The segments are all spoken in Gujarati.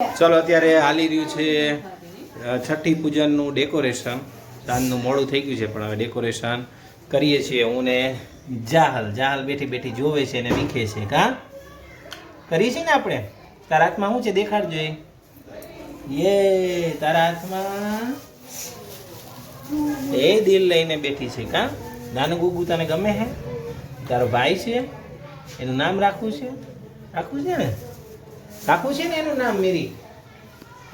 ચલો અત્યારે હાલી રહ્યું છે છઠ્ઠી પૂજનનું ડેકોરેશન. સાંજનું મોડું થઈ ગયું છે પણ હવે ડેકોરેશન કરીએ છીએ. હું ને જાહલ બેઠી બેઠી જોવે છે ને વીખે છે. કા કરીએ છીએ ને આપણે? તારા હાથમાં શું છે દેખાડજો. યે તારા હાથમાં એ દિલ લઈને બેઠી છે. કા નાનું ગુગુ તને ગમે હે? તારો ભાઈ છે, એનું નામ રાખવું છે ને? રાખવું છે ને એનું નામ મીરી?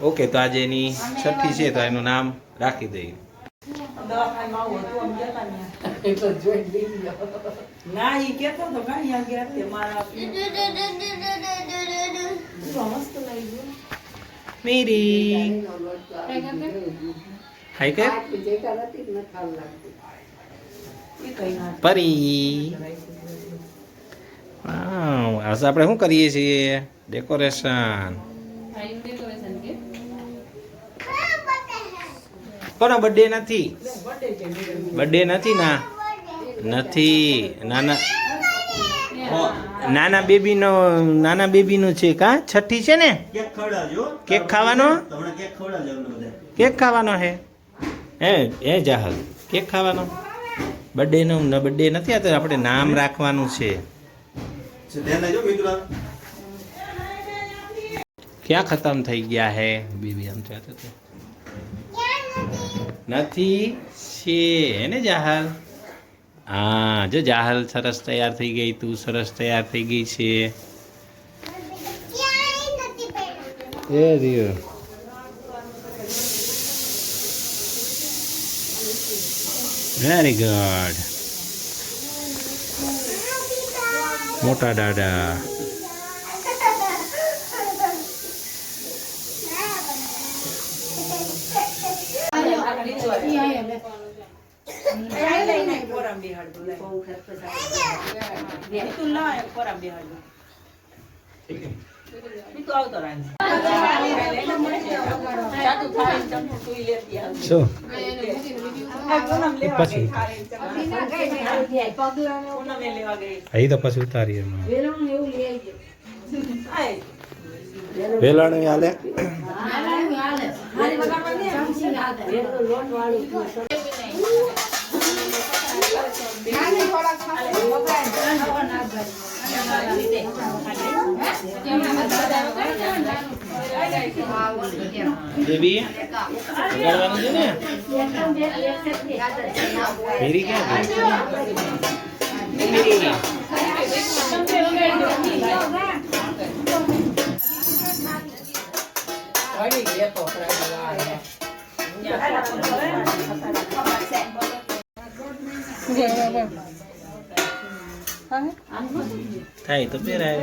ઓકે, તો આજે એની છઠ્ઠી છે તો એનું નામ રાખી દઈએ. મીરી હાય કર પરી. આજે આપણે શું કરીએ છીએ? ડેકોરેશન. કોનો બર્થડે નથી? બર્થડે નથી ના નથી. નાના બેબીનો છે. કા છઠ્ઠી છે ને? કેક ખાવાનો? કેક ખાવાનો હે જાહલ? કેક ખાવાનો? બર્થડે નથી. આ તો આપણે નામ રાખવાનું છે. ક્યાં ખતમ થઈ ગયા હે બેબી? આમ ચાહતો તો નથી છે ને જાહલ? હા જો જાહલ સરસ તૈયાર થઈ ગઈ. તું સરસ તૈયાર થઈ ગઈ છે. એ રહ્યો વેરી ગુડ. મોટા દાદા પછી તો પછી ઉતારીએ. વેલાણું હાલે. બેબી વગાડવાનું છે ને? મેરી ક્યાં ગઈ? થાય તો પહેરાય.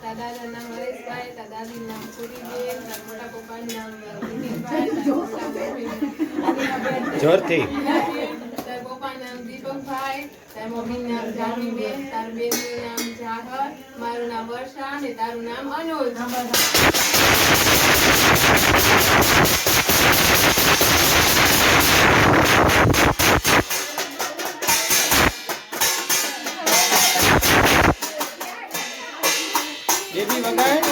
દાદાનું નામ હરેશભાઈ, દાદાજીનું નામ સુરીબેન, મોટા પપ્પાનું નામ જોરથી. તાર પપ્પાનું નામ દીપકભાઈ, તાર મમ્મીનું નામ જાનવીબેન, તાર બેનનું નામ જાહર, મારું નામ વર્ષા અને તારું નામ અનુજ. બેબી વગાડ.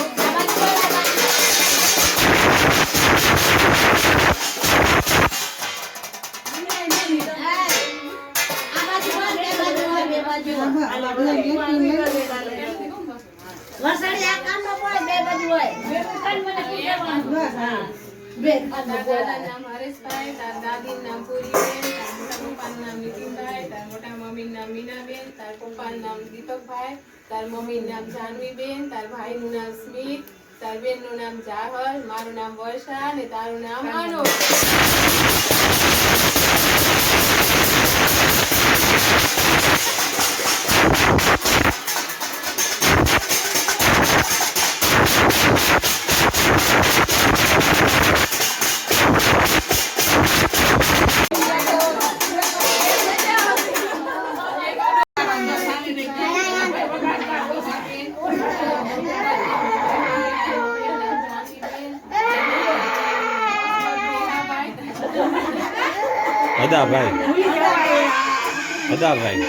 તારા દાદાનું નામ હરેશભાઈ, તારા દાદીનું નામ પૂરીબેન, તારા મોટા પપ્પાનું નામ નીતિનભાઈ, તારા મોટા મમ્મીનું નામ મીનાબેન, તારા પપ્પાનું નામ દીપકભાઈ, તારા મમ્મીનું નામ જાનવીબેન, તારા ભાઈનું નામ સ્મિત, તારા બેનનું નામ જાહલ, મારું નામ વર્ષા અને તારું નામ આનોદ. અદાભાઈ અદાભાઈ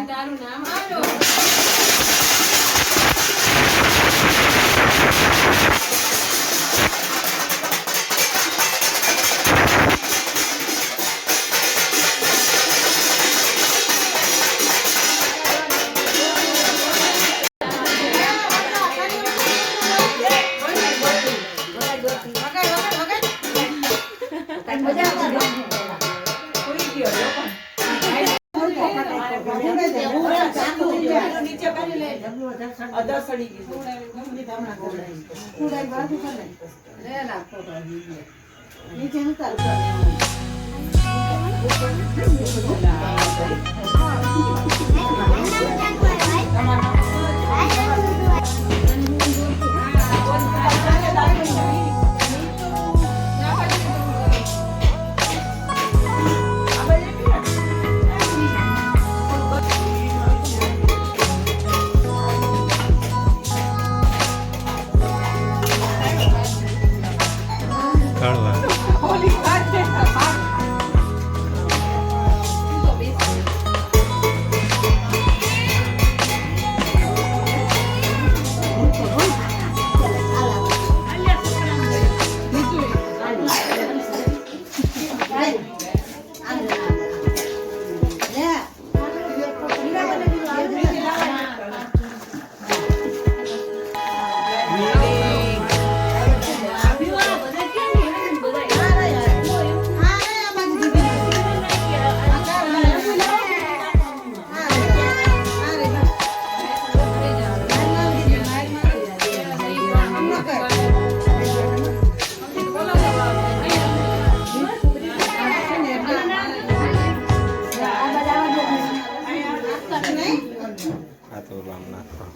તારું નામ આનોદ. આ તો રામ નાખવા